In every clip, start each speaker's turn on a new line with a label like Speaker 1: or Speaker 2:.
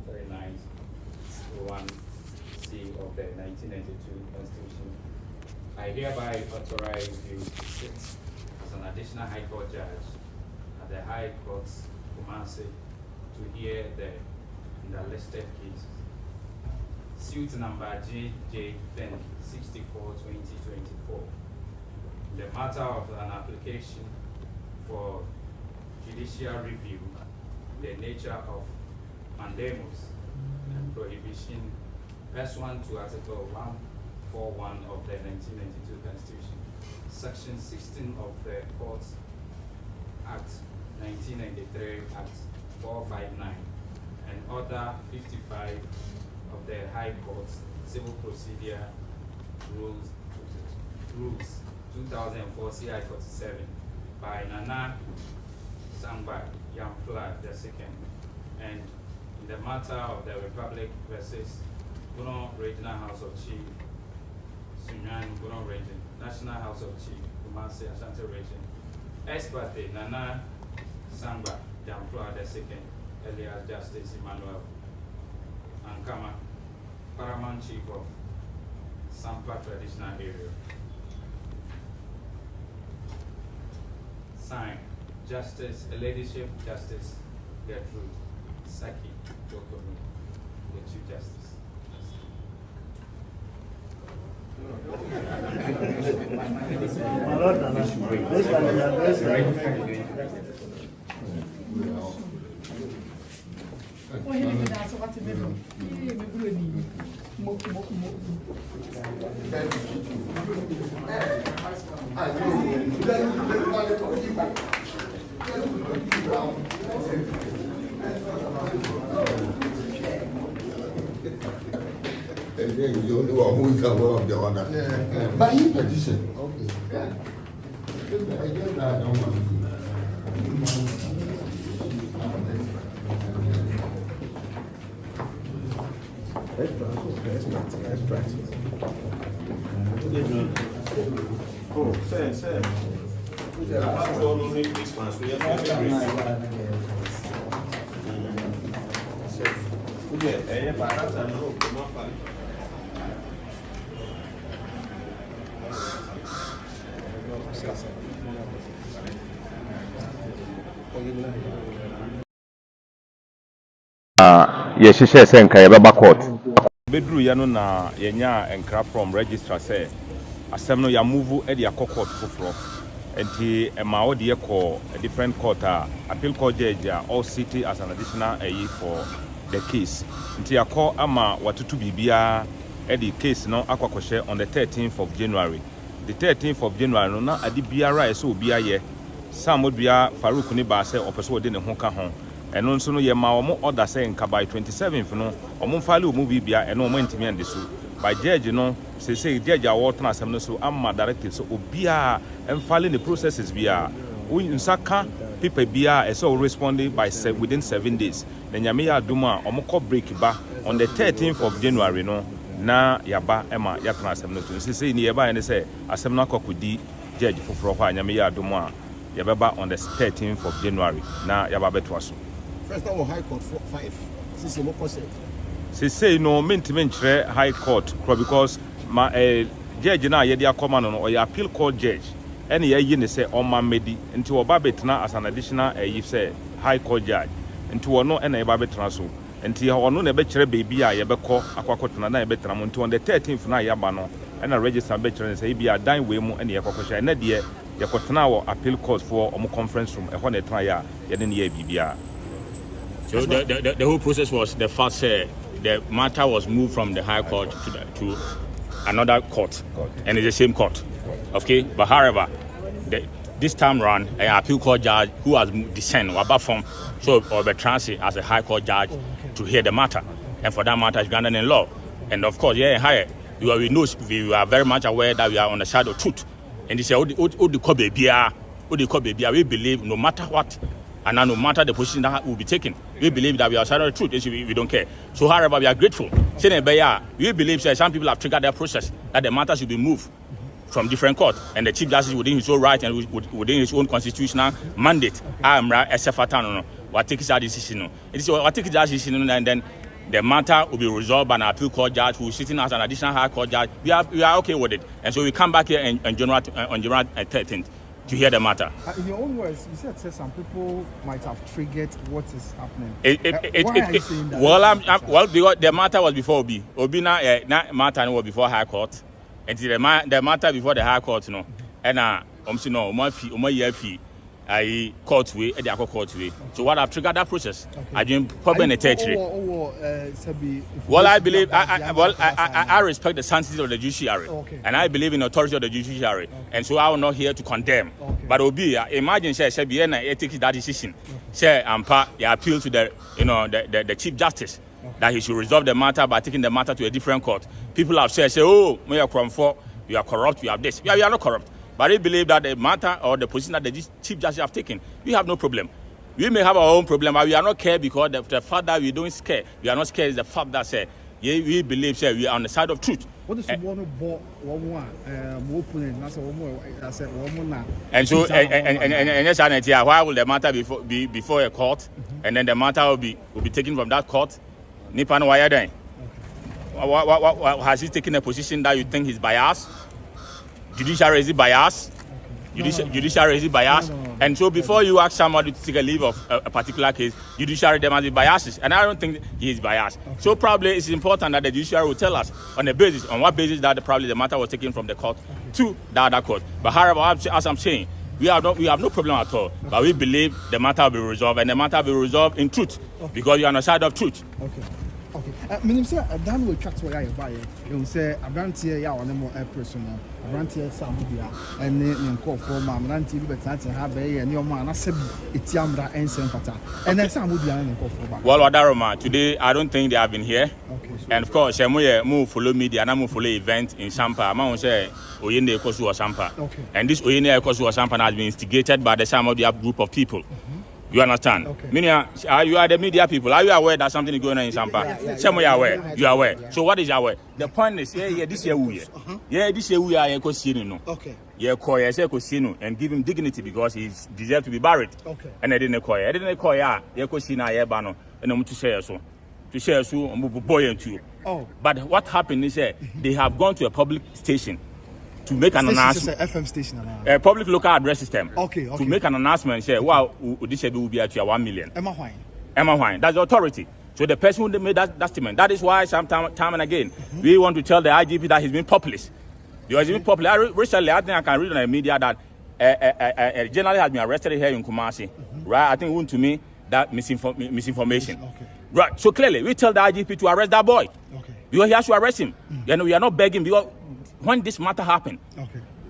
Speaker 1: 139(1)(c) of the 1992 Constitution, I hereby authorize you to sit as an additional High Court judge at the High Court, Kumasi, to hear the listed cases. Suit number JJ 1064/2024. The matter of an application for judicial review, the nature of mandamus and prohibition pursuant to Article 141 of the 1992 Constitution, Section 16 of the Courts Act 1993, Act 459, and Order 55 of the High Court Civil Procedure Rules 2004 CI 47 by Nana Sampa Yamfla II, and in the matter of the Republic versus Duah Regional House of Chief, Sunyan Duah Region, National House of Chief, Kumasi Ashanti Region, ex parte Nana Sampa Yamfla II, alias Justice Emmanuel Ankama, Paramount Chief of Sampa Traditional Area. Signed, Justice, Ladyship Justice Gertrude Saki Jokomi, the Chief Justice.
Speaker 2: You only one who is aware of the order. But in petition, okay. Yeah. I get that. I don't want to do that. Let's practice.
Speaker 3: Oh, sir. That's all only this one. So you have to
Speaker 4: yes, she says, "Nka court."
Speaker 5: Bedru ya no na yenya enkra from registrar say asem no ya move e dia court foforo enti ema wo de call a different court appeal court judge all city as an additional for the case enti ya call ama watutu bibia e the case no akwakohye on the 13th of January. The 13th of January no na adi biara so obia ye Sammor bia Farouk ni ba say opeso de ne ho ka ho eno nso no ye ma omo order say nka by 27th no omo file omo bibia eno omo ntimi ande so by judge no say judge award na asem no so amma directive so obia emfile the processes bia unsaka people bia so responding by within 7 days na nyame ya aduma omo ko break ba on the 13th of January no na yaba ema ya tena asem no so say ni yaba ene say asem no akokodi judge foforo kwa nyame ya aduma yababa on the 13th of January na yaba beto so.
Speaker 2: First time High Court 5. This is more consent.
Speaker 5: Say no mentiment High Court because my judge na ye dia come no or appeal court judge any ye ni say on ma medi into oba betna as an additional say High Court judge into ono na eba betna so enti ono na be kire baby a ye be ko akwakotna na ye betna mo into on the 13th na ya ba no na register be kire say bia dan we mu na ye kokosha na de ye kotna wo appeal court for omo conference room e ho na try ya ye ne ye bibia.
Speaker 4: So the whole process was the first the matter was moved from the High Court to another court, and it's the same court. Okay, but however, this time round, an appeal court judge who has descended or from so or be transferred as a High Court judge to hear the matter, and for that matter is Ghanaian law. And of course, we are very much aware that we are on the side of truth. And they say, we believe no matter what. And no matter the position that will be taken, we believe that we are side of the truth. We don't care. So, however, we are grateful. We believe that some people have triggered their process that the matter should be moved from different courts, and the Chief Justice within his own right and within his own constitutional mandate. What takes that decision? It is what takes that decision, and then the matter will be resolved by an appeal court judge who is sitting as an additional high court judge. We are okay with it. And so we come back here on January 13th to hear the matter.
Speaker 6: In your own words, you said some people might have triggered what is happening.
Speaker 4: Why are you saying that? Well, because the matter was before Obi. Obi matter was before High Court. And the matter before the High Court, I court way, court way. So what I've triggered that process, I didn't probably in a territory. Well, I believe I respect the sanctity of the judiciary, and I believe in the authority of the judiciary, and so I will not here to condemn. But Obi, imagine say take that decision. Say Ampa, appeal to the Chief Justice that he should resolve the matter by taking the matter to a different court. People have said, oh, we are corrupt, we are corrupt, we have this. We are not corrupt. But I believe that the matter or the position that the Chief Justice have taken, we have no problem. We may have our own problem, but we are not scared because the fact that we don't scare, we are not scared is the fact that we believe we are on the side of truth.
Speaker 6: What is the one
Speaker 4: and so yes, why will the matter be before a court, and then the matter will be taken from that court? Nipan why then? Has he taken a position that you think he's biased? Judiciary is biased? Judiciary is biased?
Speaker 6: No.
Speaker 4: And so before you ask somebody to take a leave of a particular case, judiciary there must be biases. And I don't think he is biased. So probably it's important that the judiciary will tell us on what basis that probably the matter was taken from the court to the other court. But however, as I'm saying, we have no problem at all. But we believe the matter will be resolved, and the matter will be resolved in truth, because you are on the side of truth.
Speaker 6: Meaning, sir, Dan will track where you buy it. You say, I grant here, ya on more personal. I grant here Sampa, and then call for my auntie, but I have a new man. I said, it's Yamra and Sampa. And then some would be an call for.
Speaker 4: Well, Wadaroma, today I don't think they have been here. And of course, I'm move follow media and I'm follow event in Sampa. I'm going to say, Oyende Kosu or Sampa. And this Oyende Kosu or Sampa has been instigated by the Sammor group of people. You understand? Meaning, you are the media people. Are you aware that something is going on in Sampa? Some of you are aware. You are aware. So what is your aware? The point is, this year we are. This year we are a Kosino. Yeah, Koya say Kosino and give him dignity because he deserves to be buried. And I didn't Koya. I didn't Koya. Kosina Yabano and I'm to share so. To share so, boy and two. But what happened is they have gone to a public station to make an announcement.
Speaker 6: FM station.
Speaker 4: A public local address system. To make an announcement, say, wow, this will be actually 1 million.
Speaker 6: Emma
Speaker 4: Wine. That's the authority. So the person who made that statement, that is why time and again, we want to tell the IGP that he's been populist. Because he's been popular. Recently, I think I can read on the media that a journalist has been arrested here in Kumasi. Right? I think even to me, that misinformation. Right. So clearly, we tell the IGP to arrest that boy. Because he has to arrest him. We are not begging because when this matter happened,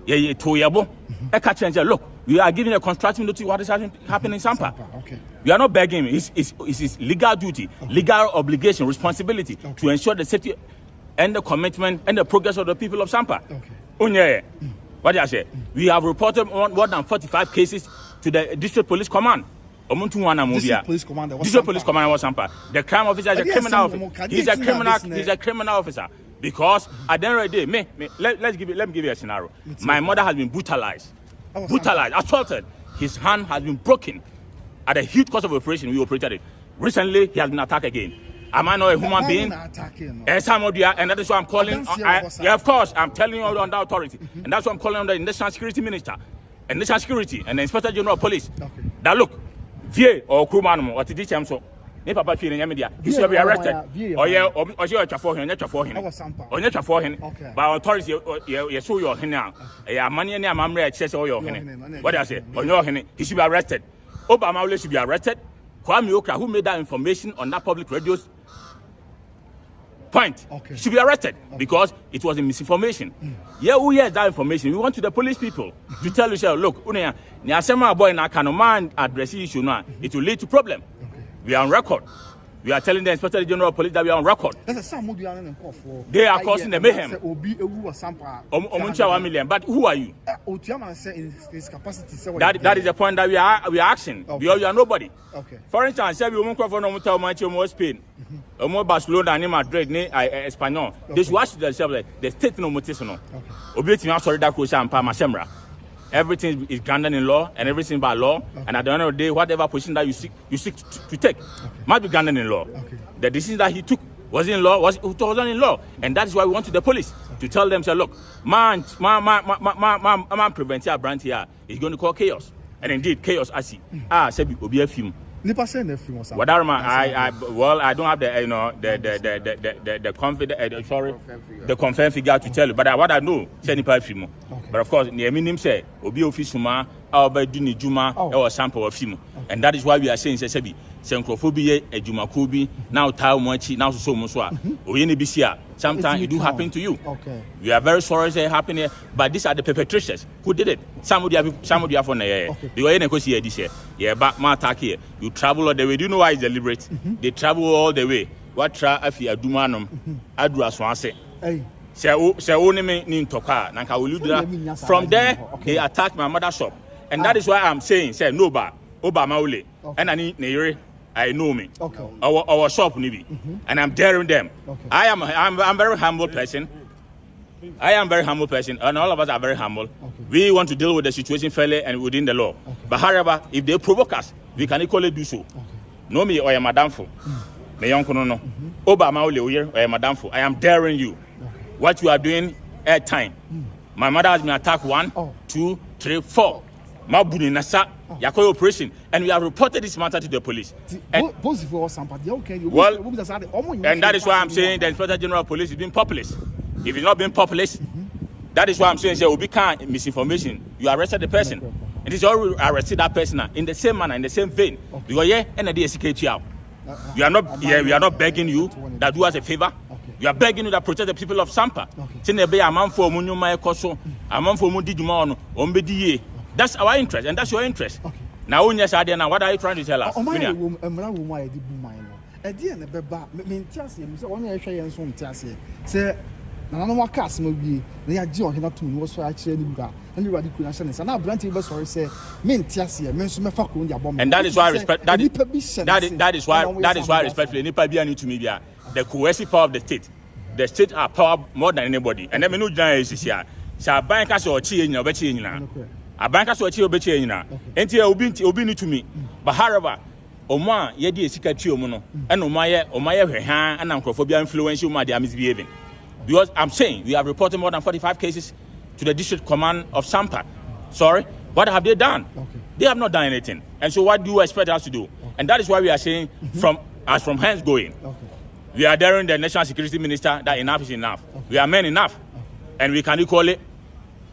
Speaker 4: look, we are giving a constructive notice what is happening in Sampa. We are not begging him. It's his legal duty, legal obligation, responsibility to ensure the safety and the commitment and the progress of the people of Sampa. What did I say? We have reported more than 45 cases to the District Police Command. District Police Commander was Sampa. The crime officer is a criminal officer. He's a criminal officer. Because at the end of the day, let me give you a scenario. My mother has been brutalized, assaulted. His hand has been broken. At a huge cost of operation, we operated it. Recently, he has been attacked again. Am I not a human being? And that is why I'm calling. Of course, I'm telling you on that authority. And that's why I'm calling on the National Security Minister and National Security and the Inspector General of Police. That look, VA or Kumanum or TDCM so. Papa he should be arrested. Or you're for him, by authority, you show your hand now. Money and I'm access all your hand. What I say, on your hand, he should be arrested. Obama should be arrested. Kwame Okra, who made that information on that public radio's point, should be arrested because it was a misinformation. Who hears that information? We want to the police people to tell you, look, boy na man address issue now, it will lead to problem. We are on record. We are telling the Inspector General of Police that we are on record. They are causing the mayhem. 1 million. But who are you? That is the point that we are asking. Because you are nobody. For instance, we won't call for no more Spain, more Barcelona, and Madrid, Espanyol. They should ask themselves the state no motivational. Obey me, sorry that Sampa Masemra. Everything is grounded in law and everything by law. And at the end of the day, whatever position that you seek to take must be grounded in law. The decision that he took wasn't in law, wasn't in law. And that is why we went to the police to tell them, say, look, man prevent your brand here is going to cause chaos. And indeed, chaos I see. Said will be a film.
Speaker 6: I don't have
Speaker 4: the confirmed figure to tell you, but what I know, but of course, the minimum say, Obi official, our by Duni Juma or Sampa of Fimo, and that is why we are saying Sebi, Sankophobia, a Juma Kubi, now Tao Mochi, now so Muswa, or any BCA. Sometimes it do happen to you. We are very sorry they happen here, but these are the perpetrators who did it. Some of you have on the air. You are in a here this year. Yeah, back my attack here. You travel all the way. Do you know why it's deliberate? They travel all the way. What try if you do manum? Adra Swanse. Say only me in Toka. Nanka will do from there. They attacked my mother's shop, and that is why I'm saying, say no bar, Obama Ole, and I need Nere. I know me. Our shop maybe, and I'm daring them. I'm a very humble person. And all of us are very humble. We want to deal with the situation fairly and within the law. But however, if they provoke us, we can equally do so. No me or madam for me young no. Obama or madam for. I am daring you. What you are doing at time. My mother has been attacked 1, 2, 3, 4. Mabuni Nasa, Yakoy operation, and we have reported this matter to the police. And, well, and that is why I'm saying the Inspector General of Police is being populist. If he's not being populist, that is why I'm saying, say, we can't misinformation. You arrested the person. It is all arrested that person in the same manner, in the same vein. Because and the DSK out. We are not begging you that do us a favor. We are begging you that protect the people of Sampa. That's our interest, and that's your interest. Now, what are you trying to tell us? And that is why I respect that is why respectfully the coercive power of the state. The state are power more than anybody. And let me know is here. So bank us or chi in your betting now. A bank us or chi betting now. And here obi to me. But however, Oma yedi esikati omono. And Omaya and Anchrophobia influence you they are misbehaving. Because I'm saying we have reported more than 45 cases to the district command of Sampa. Sorry, what have they done? They have not done anything. And so what do you expect us to do? And that is why we are saying from hence going. We are daring the National Security Minister that enough is enough. We are men enough. And we can equally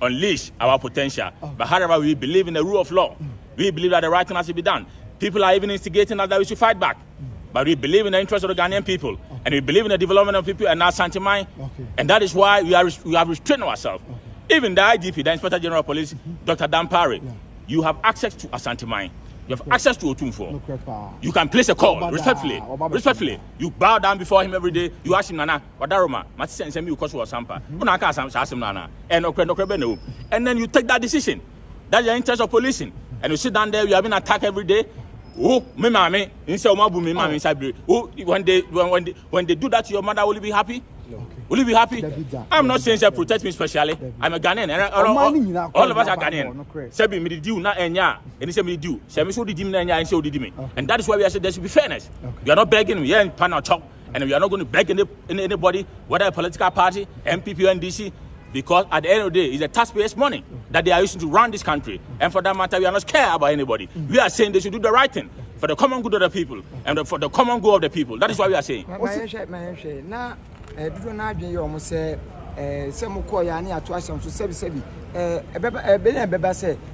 Speaker 4: unleash our potential. But however, we believe in the rule of law. We believe that the right thing has to be done. People are even instigating us that we should fight back. But we believe in the interest of the Ghanaian people. And we believe in the development of people and our Santimai. And that is why we have restrained ourselves. Even the IGP, the Inspector General of Police, Dr. Dampare, you have access to Asantimai. You have access to Otumfo. You can place a call respectfully. You bow down before him every day. You ask him, Nana, Wadaroma, Matisse and Semi Kosu or Sampa. And then you take that decision. That's the interest of policing. And you sit down there, you have been attacked every day. Oh, me mama, when they do that to your mother, will you be happy? Will you be happy? I'm not saying that protect me specially. I'm a Ghanaian. And all of us are Ghanaian. Sebi me do na enya, and say me do. Sebi so did me enya and so did me. And that is why we are saying there should be fairness. We are not begging we are in panel talk, and we are not going to beg anybody, whether a political party, MPP or NDC, because at the end of the day, it's the taxpayers' money that they are using to run this country. And for that matter, we are not scared about anybody. We are saying they should do the right thing for the common good of the people and for the common good of the people. That is what we are saying.
Speaker 7: Do not be almost say some Koyani at Washington to Sebi. Say,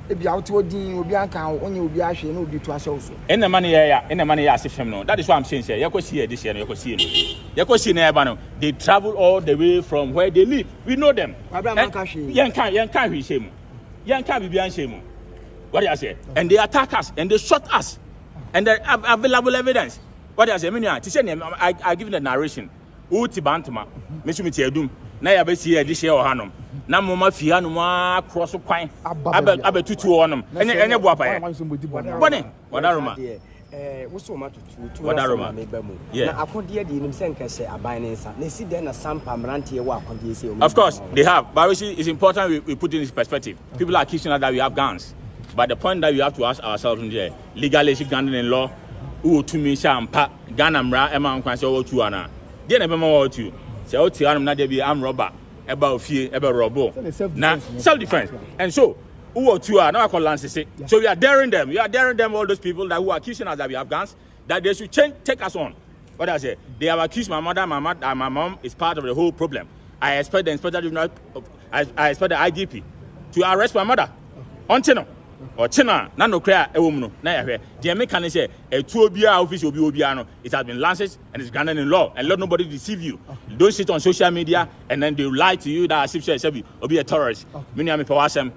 Speaker 7: if you out to Obianca, only will be actually no be to us also. In the money, as if no. That is what I'm saying. You could see this year, you could see Nebano. They travel all the way from where they live. We know them. Young can't be shame. Young can't be beyond shame. What do I say? And they attack us and they shot us. And there are available evidence. What do I say? I give the narration. Uti bantama, Missumiti Adum, Naya Bessia, this year or Hanum, Namoma Fianuma, cross of Quine, Abetutu on them, and your wapa. What Aroma? What's matter to
Speaker 4: What that Roma? Yeah.
Speaker 7: Now, according to him, saying, "Say a binance." They see then a Sampa Ranty walk on the
Speaker 4: Of course, they have. But it's important we put in this perspective. People are accusing us that we have guns. But the point that we have to ask ourselves is legally, Ghanaian law, who to me, Sampa, Ghanamra, Emma, and Quanso, to Anna. Then a more to say, oh, I'm not the arm robber, about fear, about robo. Now, self defense. And so, who are two are now called Lances. So we are daring them. We are daring them, all those people that who are accusing us that we have guns, that they should take us on. What I say? They have accused my mother, my mom is part of the whole problem. I expect the inspector general, I expect the IGP to arrest my mother. Until or China, no clear a woman, no, the American say a 2 office will be Obiano. It has been lanced and it's Ghanaian in law, and let nobody deceive you. Don't sit on social media and then they lie to you that as if will be a terrorist. Me powasem,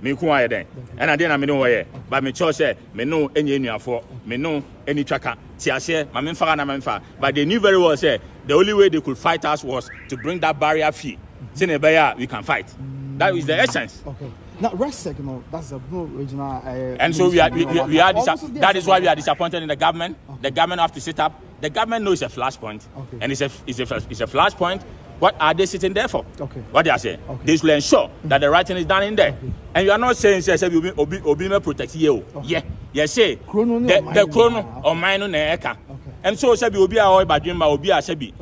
Speaker 4: me kuaya then. And I didn't know where, but me choice me know any for me know any tracker. Tiase, my menfa, but they knew very well say the only way they could fight us was to bring that barrier fee. Sinebaya, we can fight. That is the essence.
Speaker 6: Okay. Now, RESSEC, that's a blue regional.
Speaker 4: And so we are that is why we are disappointed in the government. Okay. The government have to sit up. The government knows a flashpoint, and it's a flashpoint. What are they sitting there for? Okay. What they are saying? Okay. They should ensure that the right thing is done in there. Okay. And you are not saying Obi protect you. Yeah, yes, say the chrono or mine on the and so Sebi Obi are by dream by Obi Sebi.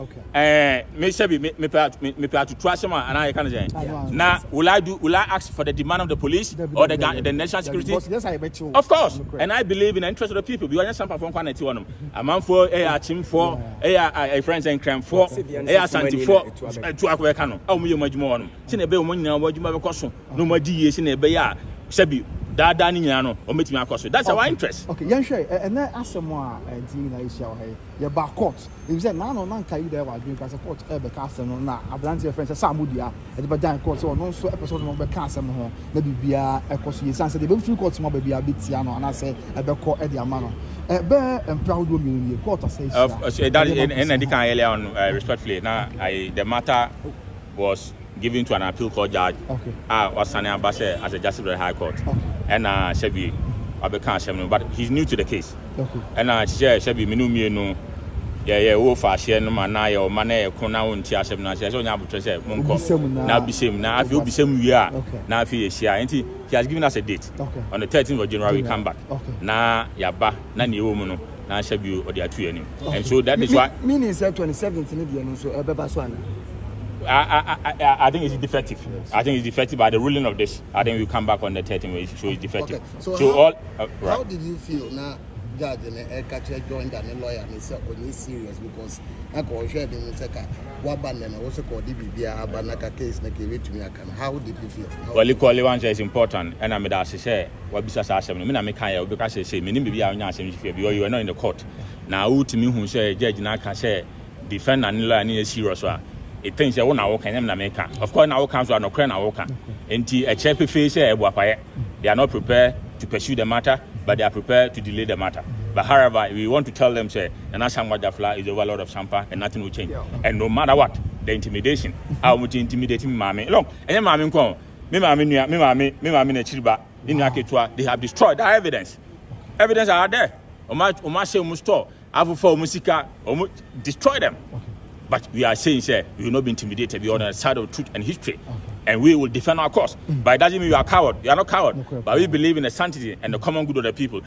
Speaker 4: Me Sebi me to trust him and I can say. Now will I ask for the demand of the police or the national security? Of course. And I believe in the interest of the people. We are just Sampa from quantity one. A man for a team for a friends and crime for a Santi for to Aquacano. Oh, me much more. Sinebe Munya, what you may cost no more DA in a Baya Sebi. That's our interest.
Speaker 6: Okay, young shay, and then ask some more. Your back court. If said, no, no, can there was doing support ever cast on now. I've done your friends at Sammudia at the Badan court, so no so episode of the cast on her. Maybe be a cost. You said they don't feel court more baby a bit Tiano, and I said, I better call Eddie Amano. Bear and proud woman, you quarter says.
Speaker 4: That is, and I respectfully. Now, the matter was given to an appeal court judge. Okay. Was Sani Abase as a justice of the High Court. Okay. And Shebi Abekan, but he's new to the case. Okay. And Shebi Minumi, Wofa, Shen, or Mane, Kona, Tia, so now be same. Now I feel the same we are. Now if he is here, and he has given us a date. Okay. On the 13th of January, we come back. Okay. Now, Yaba, Nani Woman, now Shebi or the two. And so that is why.
Speaker 7: Meaning, 27th in India, so Ebebaswana.
Speaker 4: I think it's defective. Yes. I think it's defective by the ruling of this. I think we'll come back on the 13th, so it's defective.
Speaker 2: Okay. So how did you feel now? Judge and catcher joined and lawyer and he said, "When he's serious because I call shared in the second. What band and also called DBBA Banaka case, make it to me. How did you feel?
Speaker 4: Well, equally one is important, and I made us say, what besides us, I mean, I make higher because I say, maybe I am you are not in the court. Now, who to me who say, Judge Naka say, defend and lawyer is serious. It thinks you want to America. Of course, now comes to no crown. And a check face, they are not prepared to pursue the matter, but they are prepared to delay the matter. But however, we want to tell them, say, the national Wajafla is overload of Sampa and nothing will change. And no matter what, the intimidation, how much intimidating Mammy. Look, and then Mammy come, me Chiba, in Yaketua, they have destroyed that evidence. Evidence are there. Omashe Musto, Avu Musica, destroy them. But we are saying, sir, we will not be intimidated. We are on the side of truth and history. And we will defend our cause. But it doesn't mean we are coward. We are not coward. But we believe in the sanctity and the common good of the people.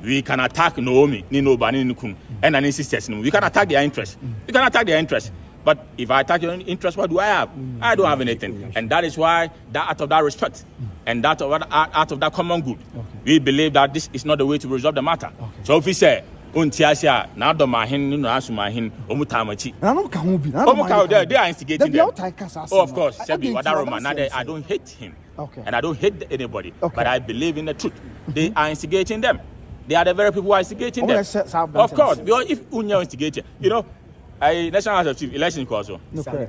Speaker 4: We can attack Naomi, Nino Bani Nukun, and any sisters. We can attack their interests. We can attack their interests. But if I attack your interest, what do I have? I don't have anything. And that is why, that out of that respect and that out of that common good, we believe that this is not the way to resolve the matter. So if we say, Untiasia, now the Mahin, no Asumahin, Omutamachi. They are instigating them. Oh, of course, Sebi Wadaroma. I don't hate him. Okay. And I don't hate anybody. Okay. But I believe in the truth. They are instigating them. They are the very people who are instigating them. Of course, because if Unya instigated, National House of Chief election also.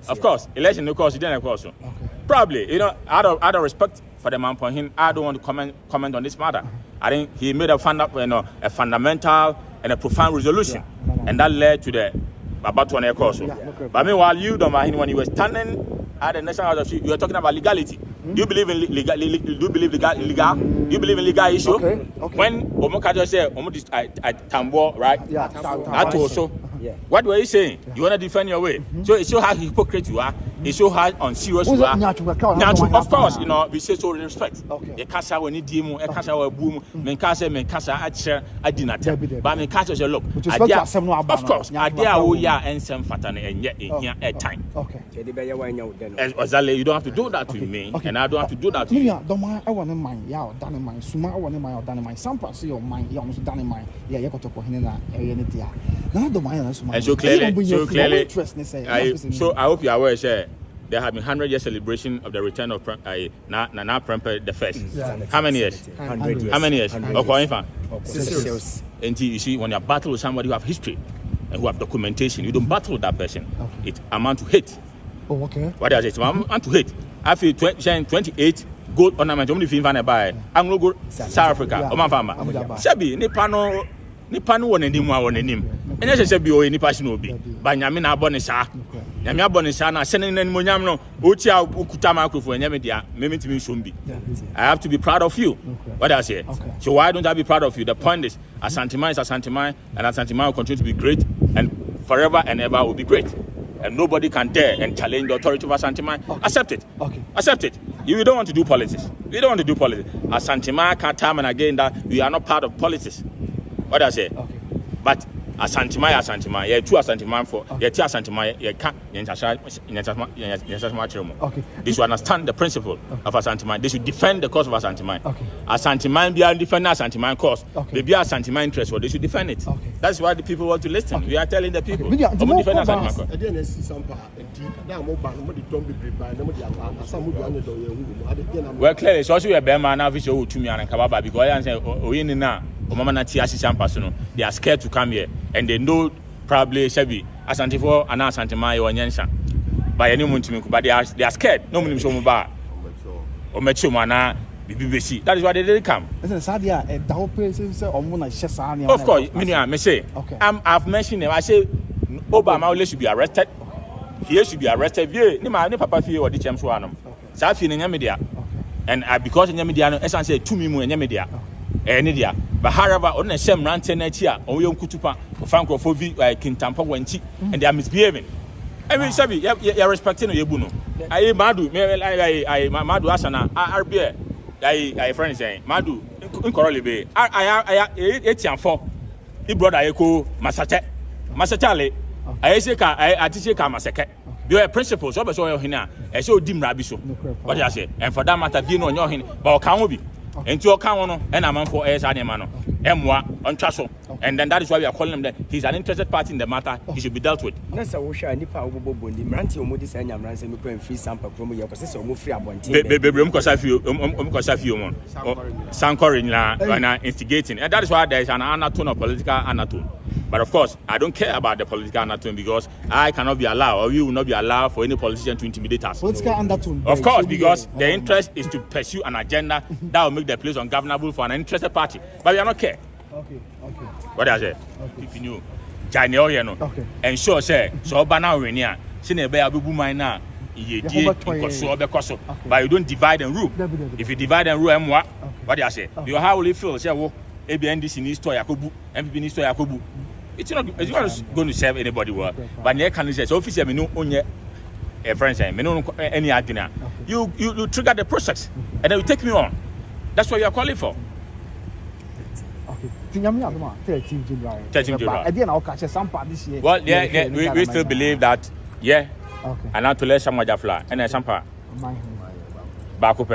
Speaker 4: Of course, election no course, then also. Okay. Probably, out of respect for the man for him, I don't want to comment on this matter. I think he made a fundamental and a profound resolution, and that led to the about 1 year course. But meanwhile, you don't mind when you were standing at the National House of Chief, you were talking about legality. Do you believe in legal? Do you believe legal? Do you believe in legal issue?
Speaker 7: Okay.
Speaker 4: When Omokajo said at Tambo, right?
Speaker 6: Yeah.
Speaker 4: That also.
Speaker 7: Yeah.
Speaker 4: What were you saying? You want to defend your way? So it shows how hypocrite you are. It shows how unserious you are. Of course, you know, we say so with respect.
Speaker 6: Okay.
Speaker 4: The casa when you demo, a casa or boom, men casa, I did not tell. But men casa say, look, of course, I dare we are and some fatan and yet in here at time.
Speaker 6: Okay.
Speaker 4: Ozale, you don't have to do that to me, and I don't have to do that to you.
Speaker 6: Don't mind. I want to mind. Yeah, done in mind. Suma, I want to mind. Done in mind. Sampa, see your mind. You almost done in mind. Yeah, you got to put in that. Now, don't mind.
Speaker 4: And so clearly, so I hope you are aware, sir. There have been 100 year celebration of the return of Nana Prempeh the first. How many years?
Speaker 7: 100 years.
Speaker 4: How many years? And
Speaker 7: 6 years.
Speaker 4: you see, when you battle with somebody who have history and who have documentation, you don't battle with that person. It amounts to hate.
Speaker 6: Oh, okay.
Speaker 4: What does it amount to hate? I feel 28 gold ornament. Only if you find a buy. Anglo go South Africa. Oma fama. Shabi nipa no won anim a won anim. Enye hye bi o nipa hye no bi. Ba nyame na abɔ ne saa. Nyame abɔ ne saa na hye ne nanim onyam no. Ochi a okuta microphone nyame dia. Mementimi nsom bi. I have to be proud of you. What I say? So why don't I be proud of you? The point is Asante is Asante, and Asante will continue to be great and forever and ever will be great. And nobody can dare and challenge the authority of Asante. Accept it. Accept it. You don't want to do politics. You don't want to do politics. Asante can't time and again that we are not part of politics. What I say? But Asante, yeah, two Asante for yeah, two Asante, yeah, can't They should understand the principle of Asante. They should defend the cause of Asante. Asante be a defend Asante cause. They be Asante interest, so they should defend it. That's why the people want to listen. We are telling the people. Defend Asante cause. Well, clearly, it's also a bear man now. Which you to me and Kababa because I say, oh, in now. They are scared to come here and they know probably Shabi Asante for and Asante or Nyansa by any moon but they are scared. No one show bar or Mechumana BBC. That is why they didn't come. Of course, I say I've mentioned him. I say Obama should be arrested. He should be arrested. Papa or the Champs one. Safi in media. And because in media, as I say, 2 million in media. Enidia, but however, on the same ranting here, or young Kutupa, or Franco Fovi, like Kintampa Wenchi, and they are misbehaving. I mean, Sabi, you're respecting Yabuno. I Madu, I Madu Asana, RBA, I friend saying, Madu, Incorrelly Bay, I 8 he brought Aiko Masatale, I say, I teach you Masaka. You are principles, so so hina, and so dim rabiso. What I say, and for that matter, you know, your hin, but can be. And to account and I'm for Mano, M1 on Trasso. And then that is why we are calling him that he's an interested party in the matter, he should be dealt with.
Speaker 7: That's a wish I nipa Obobundi, Ranti Omodis and Yamrans and Muko and free Sampa promo your possessor, Mufri Abonti. Sankorin instigating. And that is why there is an undertone of political undertone. But of course, I don't care about the political undertone because I cannot be allowed, or you will not be allowed for any politician to intimidate us.
Speaker 6: Political undertone.
Speaker 4: Of course, because the interest is to pursue an agenda that will make the place ungovernable for an interested party. But we are not care.
Speaker 6: Okay.
Speaker 4: What I say? If you knew, China, no. Ensure, say, so Bana Renia, Sinebe Abu Mina, but you don't divide and rule. If you divide and rule, what do I say? You how will you feel? Say, well, ABNDC needs to Yakubu, MPP needs to Yakubu. It's not going to serve anybody well. But near can say, so officially, me no only a friend saying, me no any argument. You trigger the process, and then you take me on. That's what you are calling for.
Speaker 6: Well,
Speaker 4: yeah, we still believe that, yeah, and not to let someone fly, and then Sampa back up,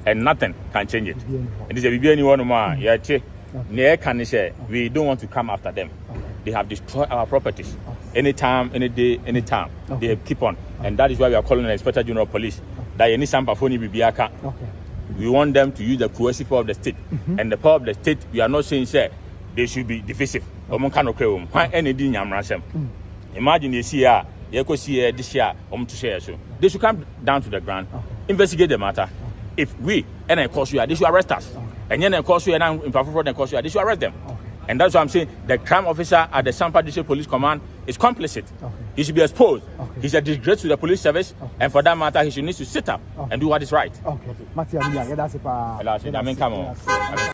Speaker 4: and nothing can change it. And this is anyone more, yeah, near can say, we don't want to come after them. They have destroyed our properties. Anytime, any day, anytime. They keep on. And that is why we are calling the Inspector General of Police. That any Sampa phone Bibiaka. We want them to use the coercive power of the state. And the power of the state, we are not saying, sir, they should be divisive. Imagine you see here, you could see this year, to share so. They should come down to the ground, investigate the matter. If we, and I cause you, they should arrest us. And then I cause you, and I'm in fraud and cause you, they should arrest them. And that's why I'm saying the crime officer at the Sampa District Police Command is complicit.
Speaker 6: Okay.
Speaker 4: He should be exposed.
Speaker 6: Okay.
Speaker 4: He's a disgrace to the police service,
Speaker 6: okay.
Speaker 4: and for that matter, he should need to sit up and do what is right.
Speaker 6: Okay. Matia, yeah, that's it.
Speaker 4: Come on.